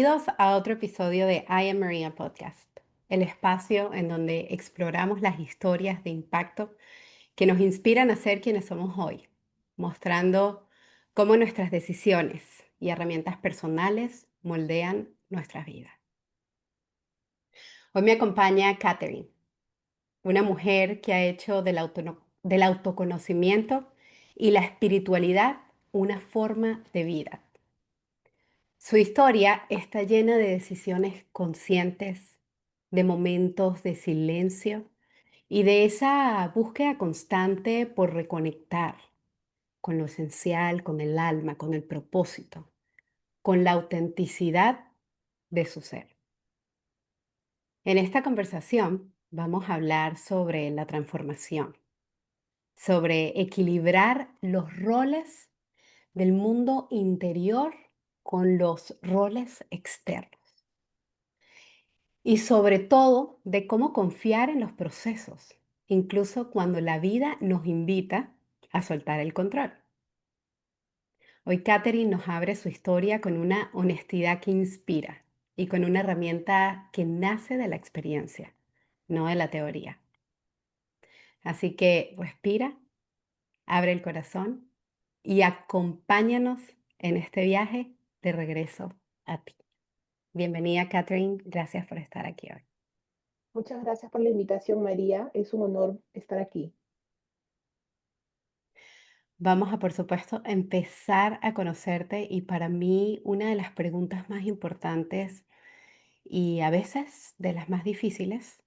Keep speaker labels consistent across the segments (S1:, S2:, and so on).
S1: Bienvenidos a otro episodio de I Am Maria Podcast, el espacio en donde exploramos las historias de impacto que nos inspiran a ser quienes somos hoy, mostrando cómo nuestras decisiones y herramientas personales moldean nuestras vidas. Hoy me acompaña Catherine, una mujer que ha hecho del autoconocimiento y la espiritualidad una forma de vida. Su historia está llena de decisiones conscientes, de momentos de silencio y de esa búsqueda constante por reconectar con lo esencial, con el alma, con el propósito, con la autenticidad de su ser. En esta conversación vamos a hablar sobre la transformación, sobre equilibrar los roles del mundo interior con los roles externos. Y sobre todo de cómo confiar en los procesos, incluso cuando la vida nos invita a soltar el control. Hoy Catherine nos abre su historia con una honestidad que inspira y con una herramienta que nace de la experiencia, no de la teoría. Así que respira, abre el corazón y acompáñanos en este viaje de regreso a ti. Bienvenida Catherine, gracias por estar aquí hoy.
S2: Muchas gracias por la invitación, María. Es un honor estar aquí.
S1: Vamos a, por supuesto, empezar a conocerte y para mí una de las preguntas más importantes y a veces de las más difíciles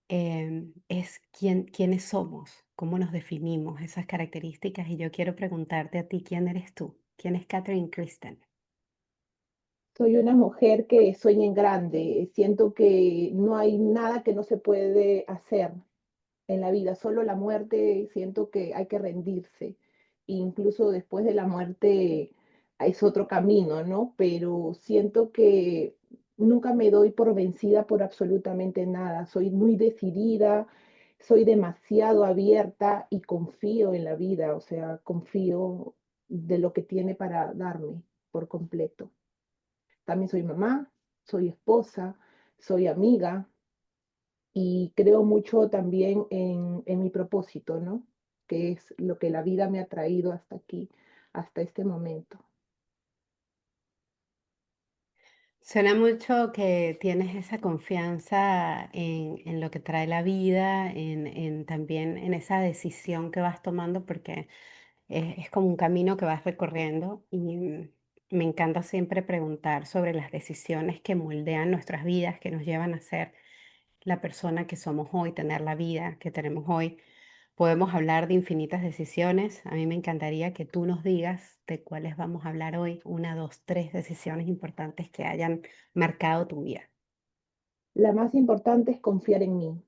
S1: es quiénes somos, cómo nos definimos, esas características y yo quiero preguntarte a ti, ¿quién eres tú? ¿Quién es Catherine Kristen?
S2: Soy una mujer que sueña en grande. Siento que no hay nada que no se puede hacer en la vida, solo la muerte. Siento que hay que rendirse. Incluso después de la muerte es otro camino, ¿no? Pero siento que nunca me doy por vencida por absolutamente nada. Soy muy decidida, soy demasiado abierta y confío en la vida, o sea, confío de lo que tiene para darme por completo. También soy mamá, soy esposa, soy amiga y creo mucho también en mi propósito, ¿no? Que es lo que la vida me ha traído hasta aquí, hasta este momento.
S1: Suena mucho que tienes esa confianza en lo que trae la vida, también en esa decisión que vas tomando, porque es como un camino que vas recorriendo y me encanta siempre preguntar sobre las decisiones que moldean nuestras vidas, que nos llevan a ser la persona que somos hoy, tener la vida que tenemos hoy. Podemos hablar de infinitas decisiones. A mí me encantaría que tú nos digas de cuáles vamos a hablar hoy, una, dos, tres decisiones importantes que hayan marcado tu vida.
S2: La más importante es confiar en mí,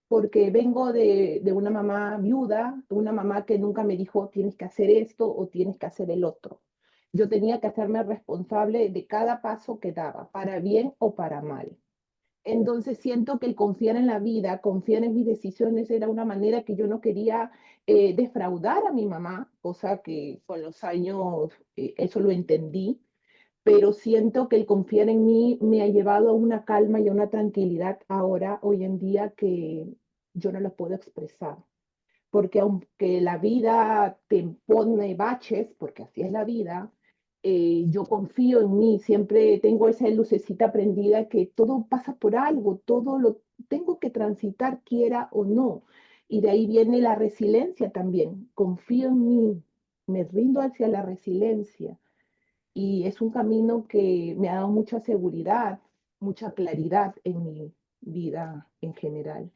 S2: porque vengo de una mamá viuda, de una mamá que nunca me dijo tienes que hacer esto o tienes que hacer el otro. Yo tenía que hacerme responsable de cada paso que daba, para bien o para mal. Entonces siento que el confiar en la vida, confiar en mis decisiones era una manera que yo no quería defraudar a mi mamá, cosa que con los años eso lo entendí, pero siento que el confiar en mí me ha llevado a una calma y a una tranquilidad ahora, hoy en día, que yo no lo puedo expresar. Porque aunque la vida te pone baches, porque así es la vida, yo confío en mí, siempre tengo esa lucecita prendida que todo pasa por algo, todo lo tengo que transitar, quiera o no. Y de ahí viene la resiliencia también. Confío en mí, me rindo hacia la resiliencia y es un camino que me ha dado mucha seguridad, mucha claridad en mi vida en general.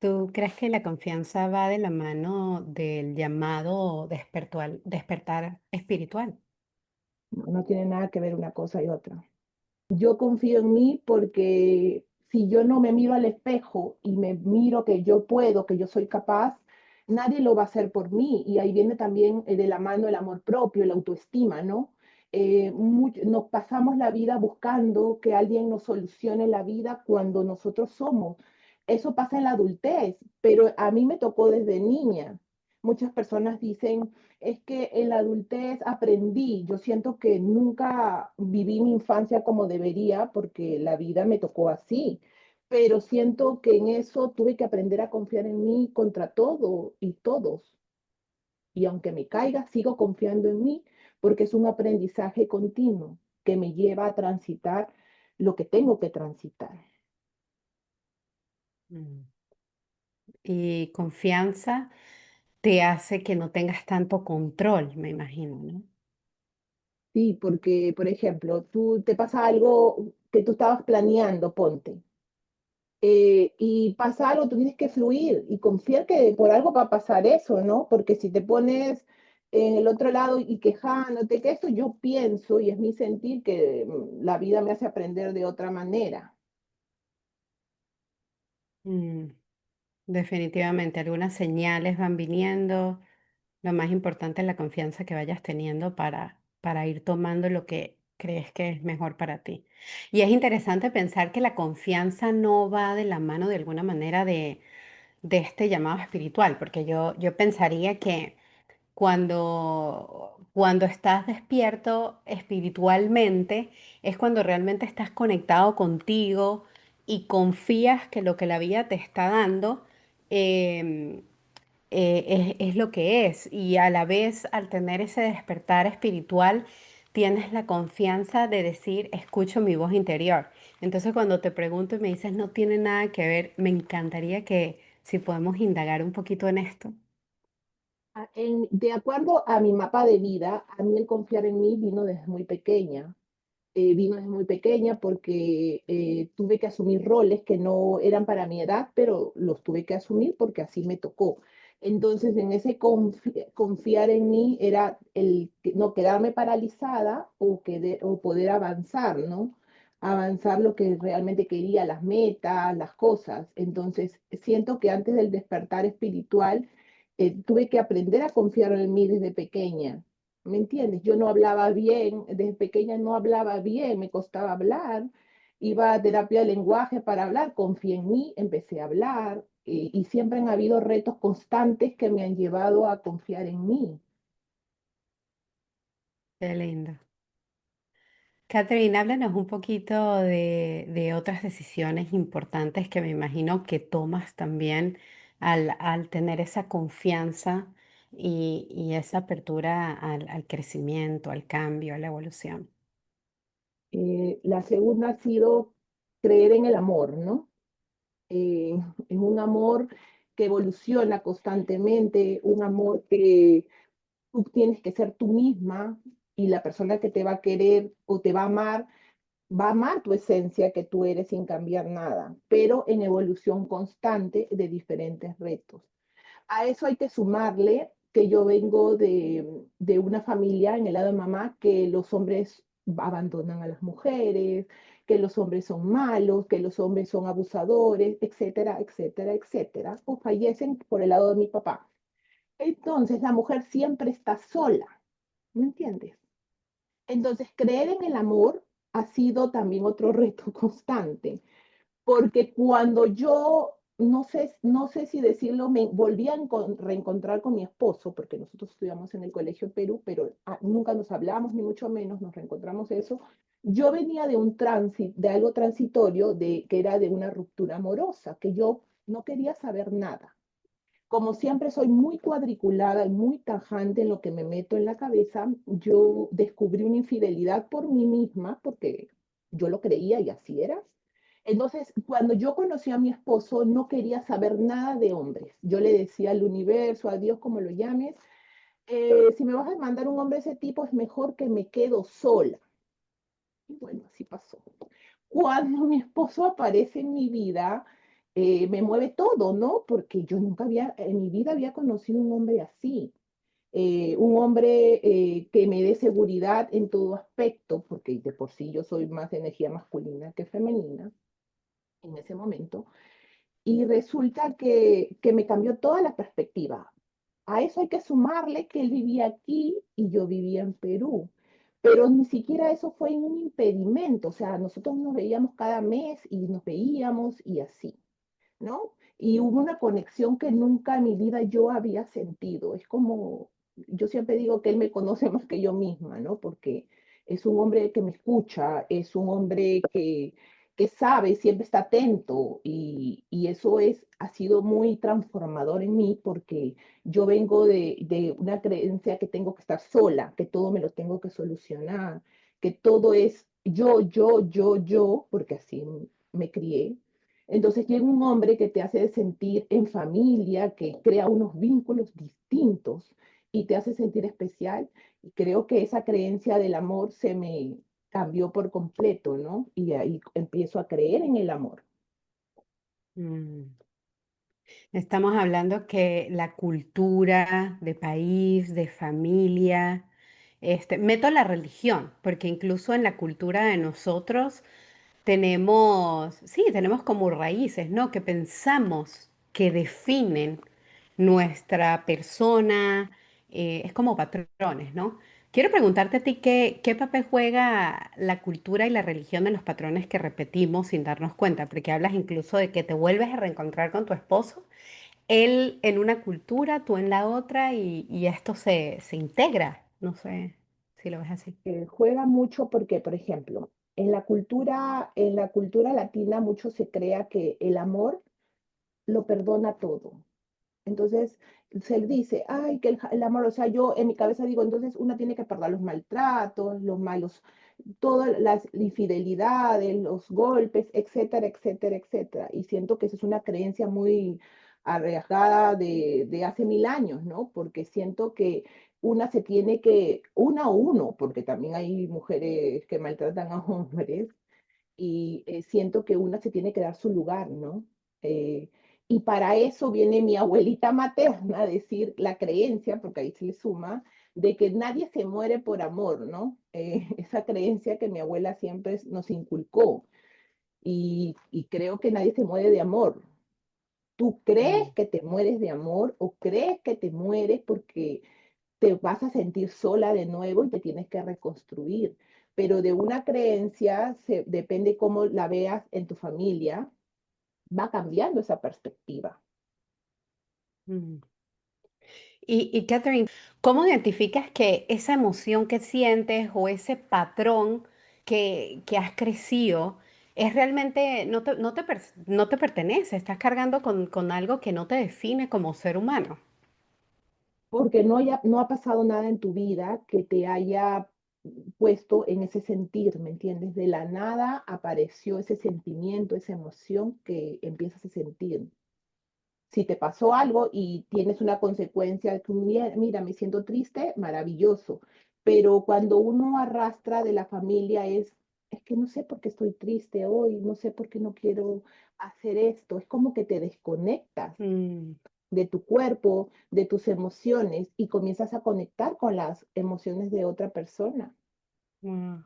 S1: ¿Tú crees que la confianza va de la mano del llamado despertar espiritual?
S2: No, no tiene nada que ver una cosa y otra. Yo confío en mí porque si yo no me miro al espejo y me miro que yo puedo, que yo soy capaz, nadie lo va a hacer por mí. Y ahí viene también de la mano el amor propio, la autoestima, ¿no? Nos pasamos la vida buscando que alguien nos solucione la vida cuando nosotros somos. Eso pasa en la adultez, pero a mí me tocó desde niña. Muchas personas dicen, es que en la adultez aprendí. Yo siento que nunca viví mi infancia como debería porque la vida me tocó así. Pero siento que en eso tuve que aprender a confiar en mí contra todo y todos. Y aunque me caiga, sigo confiando en mí porque es un aprendizaje continuo que me lleva a transitar lo que tengo que transitar.
S1: Mm. Y confianza te hace que no tengas tanto control, me imagino, ¿no?
S2: Sí, porque, por ejemplo, tú te pasa algo que tú estabas planeando, ponte, y pasa algo, tú tienes que fluir y confiar que por algo va a pasar eso, ¿no? Porque si te pones en el otro lado y quejándote, que eso yo pienso y es mi sentir que la vida me hace aprender de otra manera.
S1: Mm, definitivamente, algunas señales van viniendo. Lo más importante es la confianza que vayas teniendo para ir tomando lo que crees que es mejor para ti. Y es interesante pensar que la confianza no va de la mano de alguna manera de este llamado espiritual, porque yo pensaría que cuando estás despierto espiritualmente es cuando realmente estás conectado contigo y confías que lo que la vida te está dando em, es lo que es. Y a la vez, al tener ese despertar espiritual, tienes la confianza de decir, escucho mi voz interior. Entonces, cuando te pregunto y me dices, no tiene nada que ver, me encantaría que si podemos indagar un poquito en esto.
S2: De acuerdo a mi mapa de vida, a mí el confiar en mí vino desde muy pequeña. Vino desde muy pequeña porque tuve que asumir roles que no eran para mi edad, pero los tuve que asumir porque así me tocó. Entonces, en ese confiar en mí era el no quedarme paralizada o poder avanzar, ¿no? Avanzar lo que realmente quería, las metas, las cosas. Entonces, siento que antes del despertar espiritual, tuve que aprender a confiar en mí desde pequeña. ¿Me entiendes? Yo no hablaba bien, desde pequeña no hablaba bien, me costaba hablar, iba a terapia de lenguaje para hablar, confié en mí, empecé a hablar y siempre han habido retos constantes que me han llevado a confiar en mí.
S1: Qué lindo. Catherine, háblanos un poquito de otras decisiones importantes que me imagino que tomas también al tener esa confianza y esa apertura al crecimiento, al cambio, a la evolución.
S2: La segunda ha sido creer en el amor, ¿no? En un amor que evoluciona constantemente, un amor que tú tienes que ser tú misma y la persona que te va a querer o te va a amar tu esencia que tú eres sin cambiar nada, pero en evolución constante de diferentes retos. A eso hay que sumarle que yo vengo de una familia en el lado de mamá que los hombres abandonan a las mujeres, que los hombres son malos, que los hombres son abusadores, etcétera, etcétera, etcétera, o fallecen por el lado de mi papá. Entonces la mujer siempre está sola, ¿me entiendes? Entonces creer en el amor ha sido también otro reto constante porque cuando yo, no sé si decirlo, me volví a reencontrar con mi esposo, porque nosotros estudiamos en el colegio en Perú, pero nunca nos hablamos, ni mucho menos nos reencontramos eso. Yo venía de un tránsito, de algo transitorio, que era de una ruptura amorosa, que yo no quería saber nada. Como siempre soy muy cuadriculada y muy tajante en lo que me meto en la cabeza, yo descubrí una infidelidad por mí misma, porque yo lo creía y así era. Entonces, cuando yo conocí a mi esposo, no quería saber nada de hombres. Yo le decía al universo, a Dios, como lo llames, si me vas a mandar un hombre de ese tipo, es mejor que me quedo sola. Y bueno, así pasó. Cuando mi esposo aparece en mi vida, me mueve todo, ¿no? Porque yo nunca había, en mi vida había conocido un hombre así. Un hombre que me dé seguridad en todo aspecto, porque de por sí yo soy más de energía masculina que femenina en ese momento. Y resulta que me cambió toda la perspectiva. A eso hay que sumarle que él vivía aquí y yo vivía en Perú. Pero ni siquiera eso fue un impedimento. O sea, nosotros nos veíamos cada mes y nos veíamos y así, ¿no? y hubo una conexión que nunca en mi vida yo había sentido. Es como, yo siempre digo que él me conoce más que yo misma, ¿no? Porque es un hombre que me escucha, es un hombre que sabe, siempre está atento y eso es, ha sido muy transformador en mí porque yo vengo de una creencia que tengo que estar sola, que todo me lo tengo que solucionar, que todo es yo, porque así me crié. Entonces llega un hombre que te hace sentir en familia, que crea unos vínculos distintos y te hace sentir especial. Y creo que esa creencia del amor se me cambió por completo, ¿no? Y ahí empiezo a creer en el amor.
S1: Mm. Estamos hablando que la cultura de país, de familia, meto la religión, porque incluso en la cultura de nosotros tenemos, sí, tenemos como raíces, ¿no? Que pensamos que definen nuestra persona, es como patrones, ¿no? Quiero preguntarte a ti qué papel juega la cultura y la religión en los patrones que repetimos sin darnos cuenta, porque hablas incluso de que te vuelves a reencontrar con tu esposo, él en una cultura, tú en la otra, y esto se integra. No sé si lo ves así.
S2: Juega mucho porque, por ejemplo, en la cultura latina mucho se crea que el amor lo perdona todo. Entonces se dice, ay, que el amor, o sea, yo en mi cabeza digo, entonces uno tiene que perdonar los maltratos, los malos, todas las infidelidades, los golpes, etcétera, etcétera, etcétera. Y siento que esa es una creencia muy arriesgada de hace 1000 años, ¿no? Porque siento que una se tiene que, una o uno, porque también hay mujeres que maltratan a hombres, y siento que una se tiene que dar su lugar, ¿no? Eh, y para eso viene mi abuelita materna a decir la creencia, porque ahí se le suma, de que nadie se muere por amor, ¿no? Esa creencia que mi abuela siempre nos inculcó. Y creo que nadie se muere de amor. ¿Tú crees
S1: Mm,
S2: que te mueres de amor o crees que te mueres porque te vas a sentir sola de nuevo y te tienes que reconstruir? Pero de una creencia, depende cómo la veas en tu familia, va cambiando esa perspectiva.
S1: mm. Y Catherine, ¿cómo identificas que esa emoción que sientes o ese patrón que has crecido es realmente, no te pertenece? Estás cargando con algo que no te define como ser humano.
S2: Porque no ha pasado nada en tu vida que te haya puesto en ese sentir, ¿me entiendes? De la nada apareció ese sentimiento, esa emoción que empiezas a sentir. Si te pasó algo y tienes una consecuencia, que mira, me siento triste, maravilloso. Pero cuando uno arrastra de la familia es que no sé por qué estoy triste hoy, no sé por qué no quiero hacer esto. Es como que te desconectas
S1: Mm,
S2: de tu cuerpo, de tus emociones y comienzas a conectar con las emociones de otra persona.
S1: wow.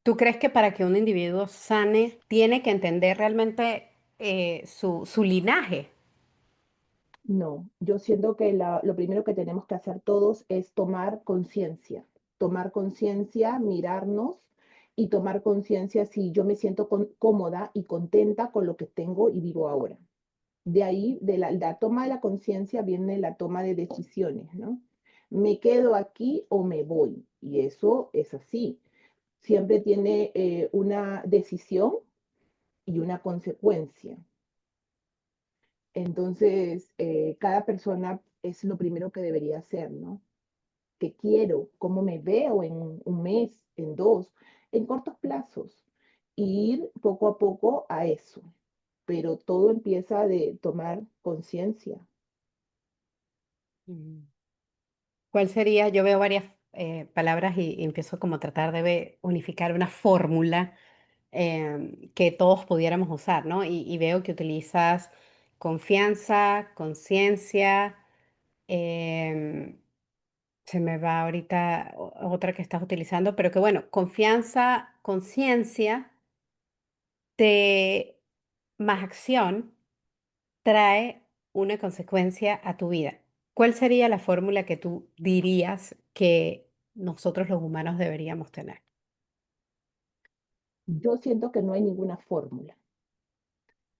S1: ¿Tú crees que para que un individuo sane tiene que entender realmente su linaje?
S2: No, yo siento que lo primero que tenemos que hacer todos es tomar conciencia, mirarnos y tomar conciencia si yo me siento cómoda y contenta con lo que tengo y vivo ahora. De ahí, de la toma de la conciencia viene la toma de decisiones, ¿no? ¿Me quedo aquí o me voy? Y eso es así. Siempre tiene una decisión y una consecuencia. Entonces, cada persona es lo primero que debería hacer, ¿no? ¿Qué quiero? ¿Cómo me veo en un mes, en dos, en cortos plazos? Y ir poco a poco a eso. Pero todo empieza de tomar conciencia.
S1: Mm. ¿Cuál sería? Yo veo varias palabras y empiezo como a tratar de unificar una fórmula que todos pudiéramos usar, ¿no? Y veo que utilizas confianza, conciencia, em, se me va ahorita otra que estás utilizando, pero que bueno, confianza, conciencia, te, más acción trae una consecuencia a tu vida. ¿Cuál sería la fórmula que tú dirías que nosotros los humanos deberíamos tener?
S2: Yo siento que no hay ninguna fórmula.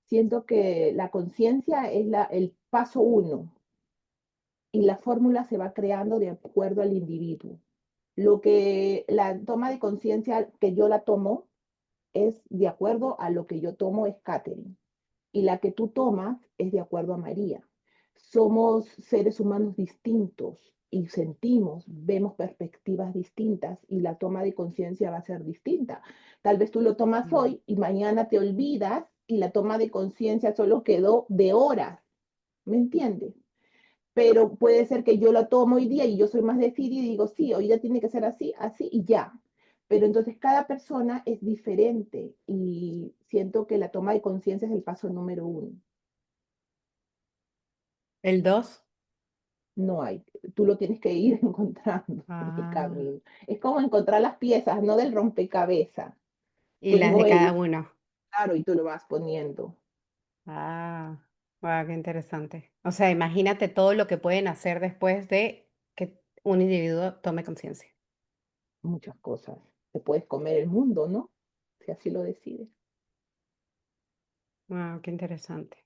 S2: Siento que la conciencia es el paso uno y la fórmula se va creando de acuerdo al individuo. Lo que la toma de conciencia que yo la tomo es de acuerdo a lo que yo tomo es Catherine y la que tú tomas es de acuerdo a María. Somos seres humanos distintos y sentimos, vemos perspectivas distintas y la toma de conciencia va a ser distinta. Tal vez tú lo tomas
S1: Mm.
S2: hoy y mañana te olvidas y la toma de conciencia solo quedó de horas, ¿me entiendes? Pero puede ser que yo la tomo hoy día y yo soy más decidida y digo, sí, hoy día tiene que ser así, así y ya. Pero entonces cada persona es diferente y siento que la toma de conciencia es el paso número uno.
S1: El 2.
S2: No hay, tú lo tienes que ir encontrando en el
S1: Ah,
S2: camino. Es como encontrar las piezas, no del rompecabezas.
S1: y las
S2: Tengo
S1: de cada
S2: el
S1: uno.
S2: claro y tú lo vas poniendo.
S1: Ah, wow, qué interesante. O sea, imagínate todo lo que pueden hacer después de que un individuo tome conciencia.
S2: Muchas cosas. Te puedes comer el mundo, ¿no? Si así lo decides.
S1: Wow, qué interesante.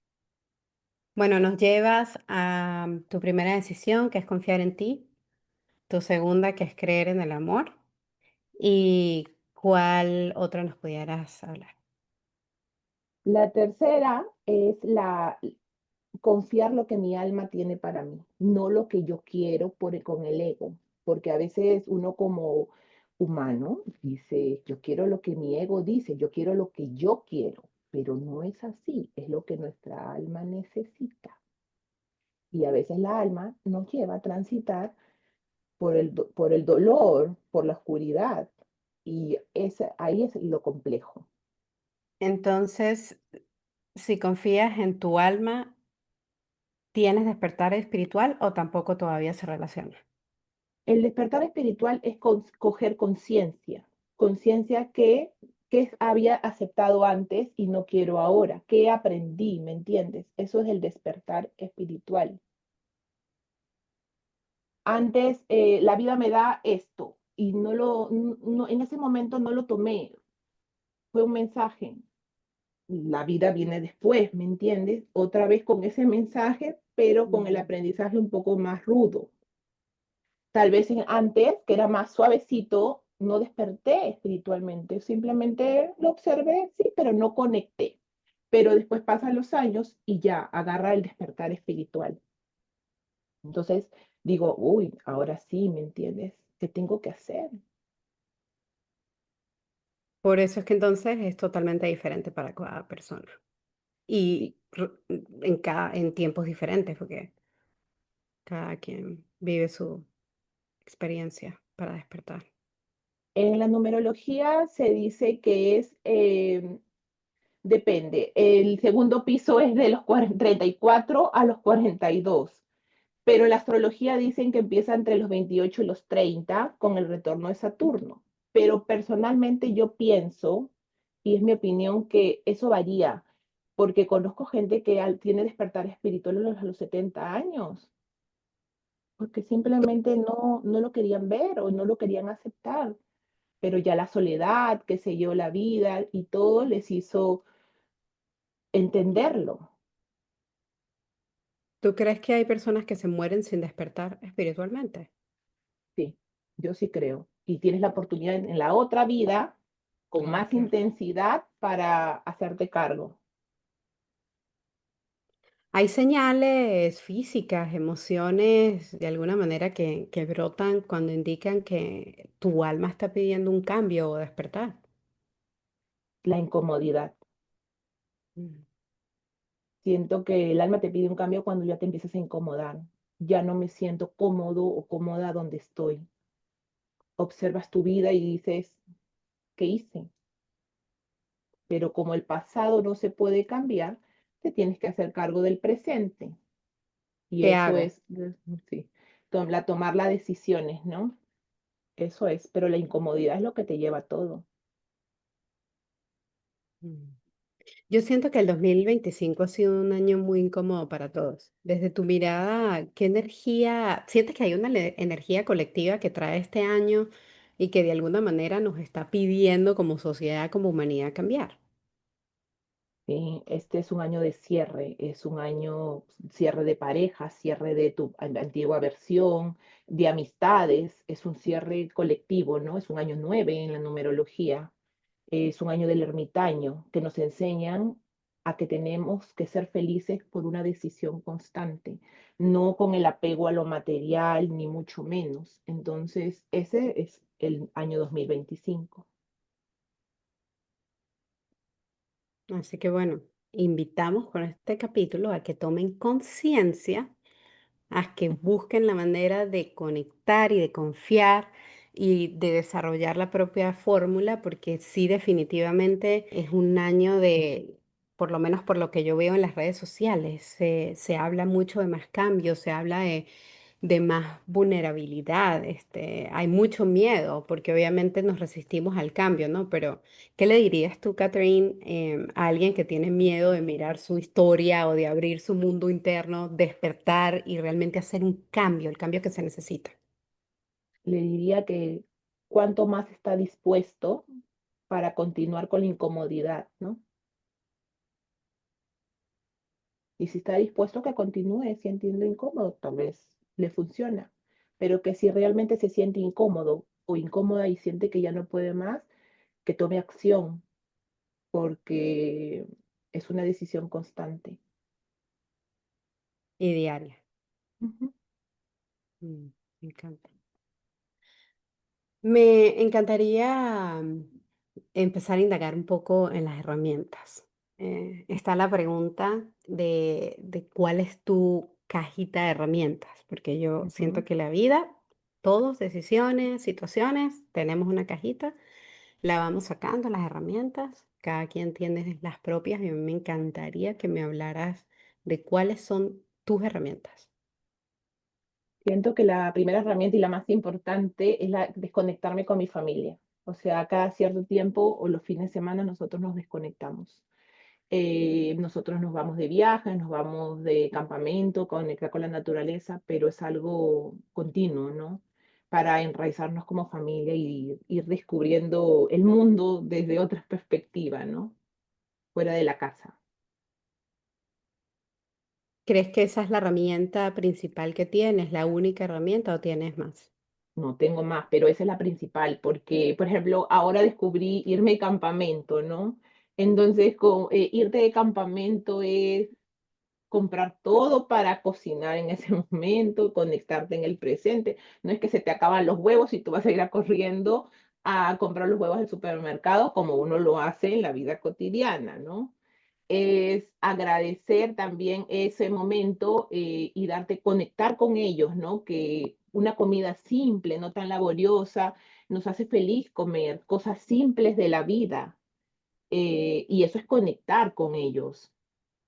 S1: Bueno, nos llevas a tu primera decisión, que es confiar en ti, tu segunda, que es creer en el amor, y cuál otra nos pudieras hablar.
S2: La tercera es confiar lo que mi alma tiene para mí, no lo que yo quiero con el ego, porque a veces uno como humano dice, yo quiero lo que mi ego dice, yo quiero lo que yo quiero, pero no es así, es lo que nuestra alma necesita. Y a veces la alma nos lleva a transitar por el dolor, por la oscuridad, y ahí es lo complejo.
S1: Entonces, si confías en tu alma, ¿tienes despertar espiritual o tampoco todavía se relaciona?
S2: El despertar espiritual es coger conciencia, conciencia que había aceptado antes y no quiero ahora, que aprendí, ¿me entiendes? Eso es el despertar espiritual. Antes la vida me da esto y en ese momento no lo tomé, fue un mensaje. La vida viene después, ¿me entiendes? Otra vez con ese mensaje, pero con el
S1: Mm.
S2: aprendizaje un poco más rudo. Tal vez antes, que era más suavecito, no desperté espiritualmente, simplemente lo observé, sí, pero no conecté. Pero después pasan los años y ya agarra el despertar espiritual. Entonces digo, uy, ahora sí, ¿me entiendes? ¿Qué tengo que hacer?
S1: Por eso es que entonces es totalmente diferente para cada persona.
S2: Sí.
S1: Y en tiempos diferentes, porque cada quien vive su experiencia para despertar.
S2: En la numerología se dice que depende, el segundo piso es de los 34 a los 42. Pero la astrología dicen que empieza entre los 28 y los 30 con el retorno de Saturno. Pero personalmente yo pienso, y es mi opinión, que eso varía, porque conozco gente que tiene despertar espiritual a los 70 años, porque simplemente no lo querían ver o no lo querían aceptar. Pero ya la soledad, qué sé yo, la vida y todo les hizo entenderlo.
S1: ¿Tú crees que hay personas que se mueren sin despertar espiritualmente?
S2: Sí, yo sí creo. Y tienes la oportunidad en la otra vida con
S1: Ay,
S2: más intensidad para hacerte cargo.
S1: hay señales físicas, emociones, de alguna manera que brotan cuando indican que tu alma está pidiendo un cambio o despertar.
S2: La incomodidad.
S1: Mm.
S2: Siento que el alma te pide un cambio cuando ya te empiezas a incomodar. Ya no me siento cómodo o cómoda donde estoy. Observas tu vida y dices, ¿qué hice? Pero como el pasado no se puede cambiar, te tienes que hacer cargo del presente. Y
S1: ¿Qué
S2: eso
S1: hago?
S2: es, sí, tomar las decisiones, ¿no? Eso es, pero la incomodidad es lo que te lleva a todo.
S1: Mm. Yo siento que el 2025 ha sido un año muy incómodo para todos. Desde tu mirada, ¿qué energía, sientes que hay una energía colectiva que trae este año y que de alguna manera nos está pidiendo como sociedad, como humanidad cambiar?
S2: Este es un año de cierre, es un año cierre de pareja, cierre de tu antigua versión, de amistades, es un cierre colectivo, ¿no? Es un año 9 en la numerología, es un año del ermitaño, que nos enseñan a que tenemos que ser felices por una decisión constante, no con el apego a lo material, ni mucho menos. Entonces, ese es el año 2025.
S1: Así que bueno, invitamos con este capítulo a que tomen conciencia, a que busquen la manera de conectar y de confiar y de desarrollar la propia fórmula, porque sí, definitivamente es un año de, por lo menos por lo que yo veo en las redes sociales, se habla mucho de más cambios, se habla de más vulnerabilidad, hay mucho miedo, porque obviamente nos resistimos al cambio, ¿no? Pero, ¿qué le dirías tú, Catherine, a alguien que tiene miedo de mirar su historia o de abrir su mundo interno, despertar y realmente hacer un cambio, el cambio que se necesita?
S2: Le diría que cuánto más está dispuesto para continuar con la incomodidad, ¿no? Y si está dispuesto a que continúe sintiendo incómodo, tal vez le funciona, pero que si realmente se siente incómodo o incómoda y siente que ya no puede más, que tome acción, porque es una decisión constante.
S1: Y diaria.
S2: Ujú.
S1: Mm, me encanta. Me encantaría empezar a indagar un poco en las herramientas. Está la pregunta de cuál es tu cajita de herramientas, porque yo siento
S2: Ujú.
S1: que la vida, todos, decisiones, situaciones, tenemos una cajita, la vamos sacando las herramientas, cada quien tiene las propias y a mí me encantaría que me hablaras de cuáles son tus herramientas.
S2: Siento que la primera herramienta y la más importante es la desconectarme con mi familia. O sea, cada cierto tiempo o los fines de semana nosotros nos desconectamos. Nosotros nos vamos de viaje, nos vamos de campamento, conectar con la naturaleza, pero es algo continuo, ¿no? Para enraizarnos como familia y ir descubriendo el mundo desde otra perspectiva, ¿no? Fuera de la casa.
S1: ¿Crees que esa es la herramienta principal que tienes, la única herramienta o tienes más?
S2: No tengo más, pero esa es la principal, porque, por ejemplo, ahora descubrí irme de campamento, ¿no? Entonces, irte de campamento es comprar todo para cocinar en ese momento, conectarte en el presente. No es que se te acaban los huevos y tú vas a ir a corriendo a comprar los huevos al supermercado como uno lo hace en la vida cotidiana, ¿no? Es agradecer también ese momento y darte conectar con ellos, ¿no? Que una comida simple, no tan laboriosa, nos hace feliz comer cosas simples de la vida y eso es conectar con ellos,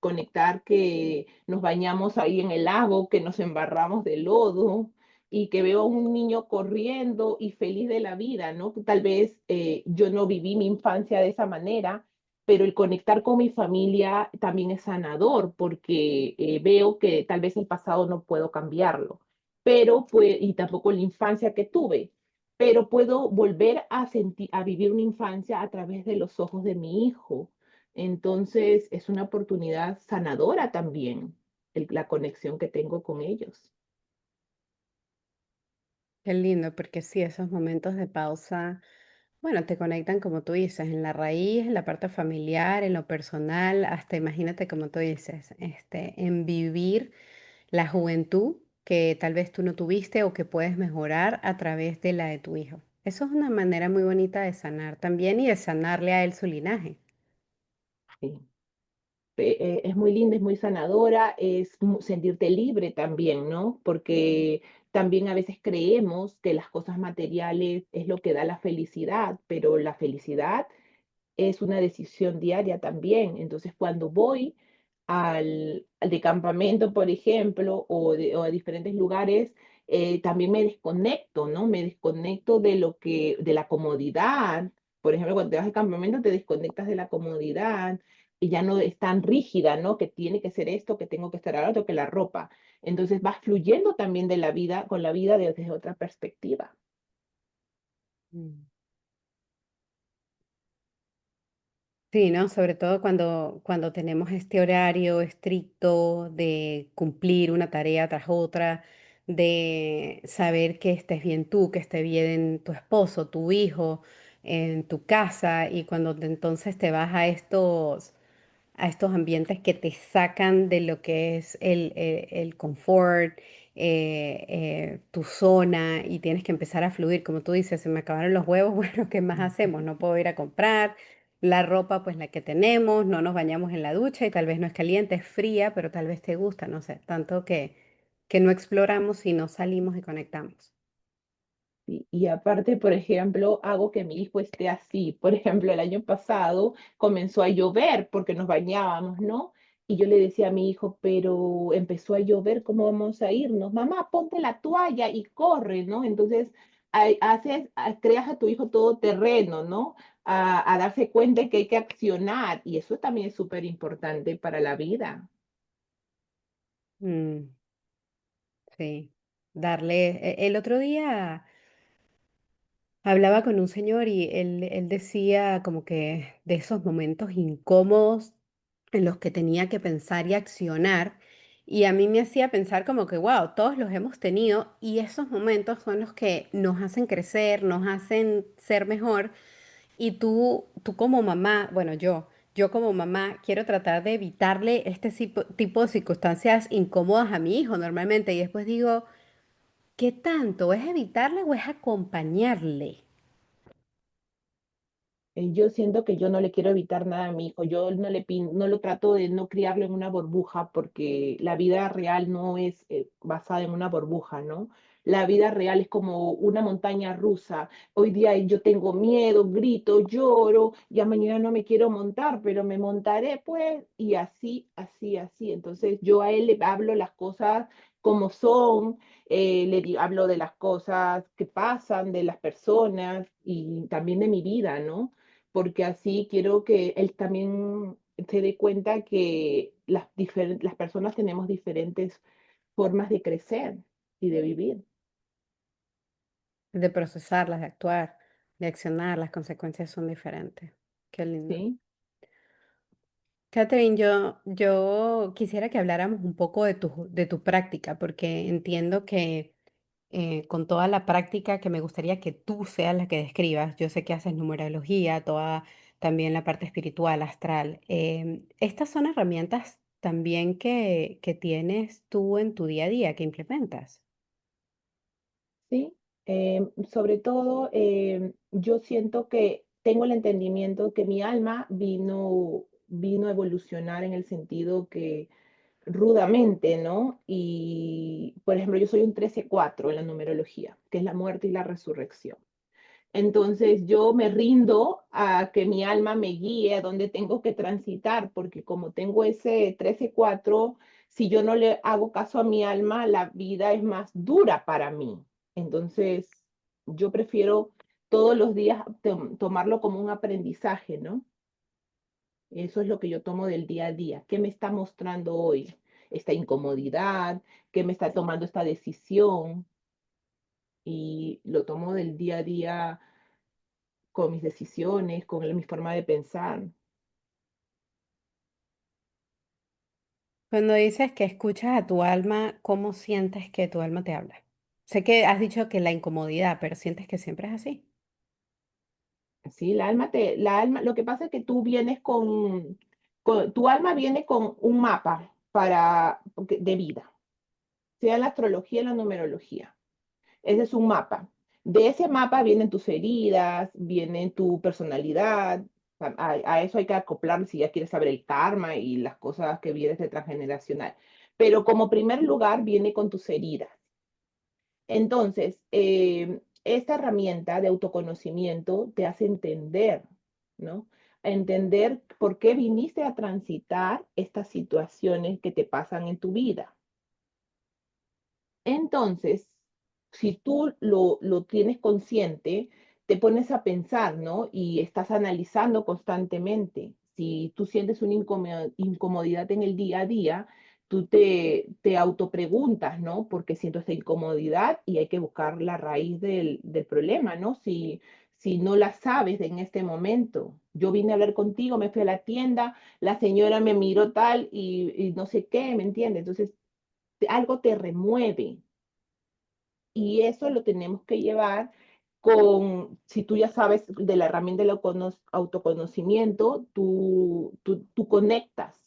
S2: conectar que nos bañamos ahí en el lago, que nos embarramos de lodo y que veo a un niño corriendo y feliz de la vida, ¿no? Tal vez yo no viví mi infancia de esa manera, pero el conectar con mi familia también es sanador porque veo que tal vez el pasado no puedo cambiarlo, pero pues, y tampoco la infancia que tuve, pero puedo volver a sentir, a vivir una infancia a través de los ojos de mi hijo. Entonces, es una oportunidad sanadora también, la conexión que tengo con ellos.
S1: Qué lindo, porque sí, esos momentos de pausa, bueno, te conectan como tú dices, en la raíz, en la parte familiar, en lo personal, hasta imagínate como tú dices, en vivir la juventud que tal vez tú no tuviste o que puedes mejorar a través de la de tu hijo. Eso es una manera muy bonita de sanar también y de sanarle a él su linaje.
S2: Sí. Es muy linda, es muy sanadora, es sentirte libre también, ¿no? Porque también a veces creemos que las cosas materiales es lo que da la felicidad, pero la felicidad es una decisión diaria también. Entonces, cuando voy al de campamento, por ejemplo, o a diferentes lugares, también me desconecto, ¿no? Me desconecto de de la comodidad. Por ejemplo, cuando te vas de campamento, te desconectas de la comodidad y ya no es tan rígida, ¿no? Que tiene que ser esto, que tengo que estar al otro, que la ropa. Entonces vas fluyendo también de la vida, con la vida desde otra perspectiva.
S1: Mm. Sí, ¿no? Sobre todo cuando tenemos este horario estricto de cumplir una tarea tras otra, de saber que estés bien tú, que esté bien tu esposo, tu hijo, en tu casa, y cuando entonces te vas a estos ambientes que te sacan de lo que es el confort, tu zona, y tienes que empezar a fluir, como tú dices, se me acabaron los huevos, bueno, ¿qué más hacemos? No puedo ir a comprar. La ropa, pues la que tenemos, no nos bañamos en la ducha y tal vez no es caliente, es fría, pero tal vez te gusta, no sé, tanto que no exploramos y no salimos y conectamos.
S2: Y aparte, por ejemplo, hago que mi hijo esté así. Por ejemplo, el año pasado comenzó a llover porque nos bañábamos, ¿no? Y yo le decía a mi hijo, pero empezó a llover, ¿cómo vamos a irnos? Mamá, ponte la toalla y corre, ¿no? Entonces, creas a tu hijo todo terreno, ¿no? A darse cuenta que hay que accionar. Y eso también es súper importante para la vida,
S1: Mm, sí, darle, el otro día... Hablaba con un señor y él decía como que de esos momentos incómodos en los que tenía que pensar y accionar, y a mí me hacía pensar como que, wow, todos los hemos tenido y esos momentos son los que nos hacen crecer, nos hacen ser mejor, y tú como mamá, bueno, yo como mamá quiero tratar de evitarle este tipo de circunstancias incómodas a mi hijo normalmente, y después digo, ¿qué tanto? ¿Es evitarle o es acompañarle?
S2: yo siento que yo no le quiero evitar nada a mi hijo. Yo no lo trato de no criarlo en una burbuja porque la vida real no es basada en una burbuja, ¿no? La vida real es como una montaña rusa. Hoy día yo tengo miedo, grito, lloro, ya mañana no me quiero montar, pero me montaré pues, y así, así, así. Entonces yo a él le hablo las cosas como son, hablo de las cosas que pasan, de las personas y también de mi vida, ¿no? Porque así quiero que él también se dé cuenta que las personas tenemos diferentes formas de crecer y de vivir,
S1: De procesarlas, de actuar, de accionar, las consecuencias son diferentes. Qué lindo.
S2: ¿sí?
S1: Catherine, yo quisiera que habláramos un poco de tu práctica, porque entiendo que con toda la práctica que me gustaría que tú seas la que describas, yo sé que haces numerología, toda también la parte espiritual, astral. Estas son herramientas también que tienes tú en tu día a día, que implementas.
S2: ¿Sí? Sobre todo, yo siento que tengo el entendimiento que mi alma vino a evolucionar en el sentido que rudamente, ¿no? Y, por ejemplo, yo soy un 13-4 en la numerología, que es la muerte y la resurrección. Entonces yo me rindo a que mi alma me guíe a donde tengo que transitar, porque como tengo ese 13-4, si yo no le hago caso a mi alma, la vida es más dura para mí. Entonces yo prefiero todos los días tomarlo como un aprendizaje, ¿no? Eso es lo que yo tomo del día a día. ¿Qué me está mostrando hoy? Esta incomodidad, ¿qué me está tomando esta decisión? Y lo tomo del día a día con mis decisiones, con mi forma de pensar.
S1: Cuando dices que escuchas a tu alma, ¿cómo sientes que tu alma te habla? Sé que has dicho que la incomodidad, pero sientes que siempre es así.
S2: ¿Sí? La alma, lo que pasa es que tú vienes tu alma viene con un mapa de vida, sea la astrología o la numerología. Ese es un mapa. De ese mapa vienen tus heridas, viene tu personalidad. A eso hay que acoplar si ya quieres saber el karma y las cosas que vienen de transgeneracional. Pero como primer lugar viene con tus heridas. Entonces, esta herramienta de autoconocimiento te hace entender, ¿no? Entender por qué viniste a transitar estas situaciones que te pasan en tu vida. Entonces, si tú lo tienes consciente, te pones a pensar, ¿no? Y estás analizando constantemente. Si tú sientes una incomodidad en el día a día, tú te autopreguntas, ¿no? ¿Por qué siento esta incomodidad? Y hay que buscar la raíz del problema, ¿no? si no la sabes en este momento. Yo vine a hablar contigo, me fui a la tienda, la señora me miró tal y no sé qué, ¿me entiendes? Entonces, algo te remueve y eso lo tenemos que llevar con, si tú ya sabes de la herramienta del autoconocimiento, tú conectas.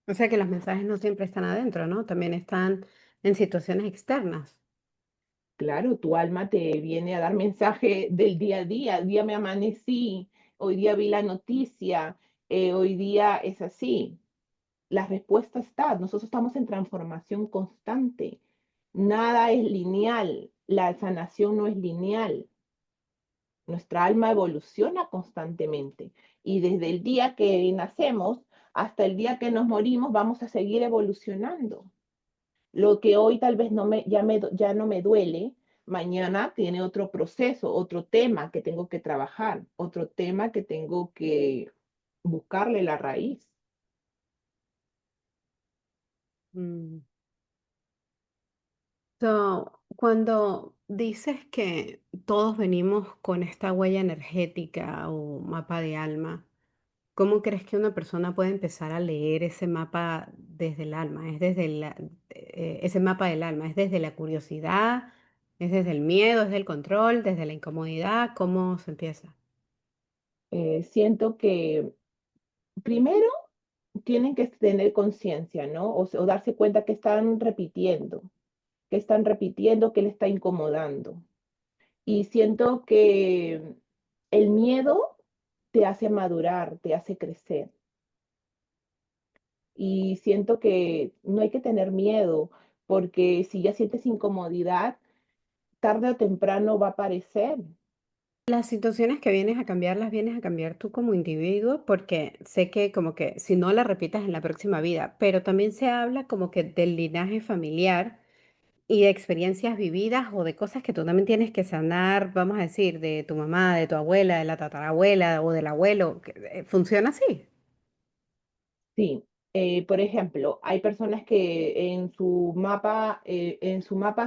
S1: O sea que los mensajes no siempre están adentro, ¿no? También están en situaciones externas.
S2: Claro, tu alma te viene a dar mensaje del día a día. Hoy día me amanecí, hoy día vi la noticia, hoy día es así. La respuesta está. Nosotros estamos en transformación constante. Nada es lineal. La sanación no es lineal. Nuestra alma evoluciona constantemente. Y desde el día que nacemos hasta el día que nos morimos, vamos a seguir evolucionando. Lo que hoy tal vez ya no me duele, mañana tiene otro proceso, otro tema que tengo que trabajar, otro tema que tengo que buscarle la raíz.
S1: Mm. So, cuando dices que todos venimos con esta huella energética o mapa de alma, ¿cómo crees que una persona puede empezar a leer ese mapa desde el alma? Es desde ese mapa del alma, es desde la curiosidad, es desde el miedo, es del control, desde la incomodidad, ¿cómo se empieza?
S2: Siento que primero tienen que tener conciencia, ¿no? O darse cuenta que están repitiendo, que le está incomodando. Y siento que el miedo te hace madurar, te hace crecer. Y siento que no hay que tener miedo, porque si ya sientes incomodidad, tarde o temprano va a aparecer.
S1: Las situaciones que vienes a cambiar, las vienes a cambiar tú como individuo, porque sé que como que si no la repitas en la próxima vida, pero también se habla como que del linaje familiar y de experiencias vividas o de cosas que tú también tienes que sanar, vamos a decir, de tu mamá, de tu abuela, de la tatarabuela o del abuelo. ¿Funciona así?
S2: Sí, por ejemplo, hay personas que en su mapa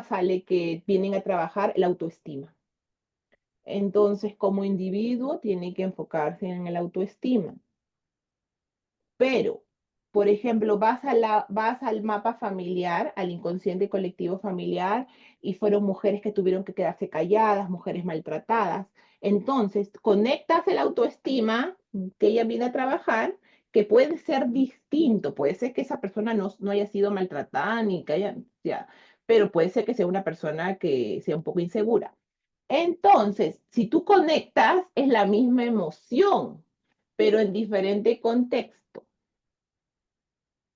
S2: sale que vienen a trabajar la autoestima. Entonces, como individuo, tiene que enfocarse en el autoestima. Pero, por ejemplo, vas al mapa familiar, al inconsciente colectivo familiar, y fueron mujeres que tuvieron que quedarse calladas, mujeres maltratadas. Entonces, conectas el autoestima que ella viene a trabajar, que puede ser distinto. Puede ser que esa persona no haya sido maltratada ni que haya, ya, pero puede ser que sea una persona que sea un poco insegura. Entonces, si tú conectas, es la misma emoción, pero en diferente contexto.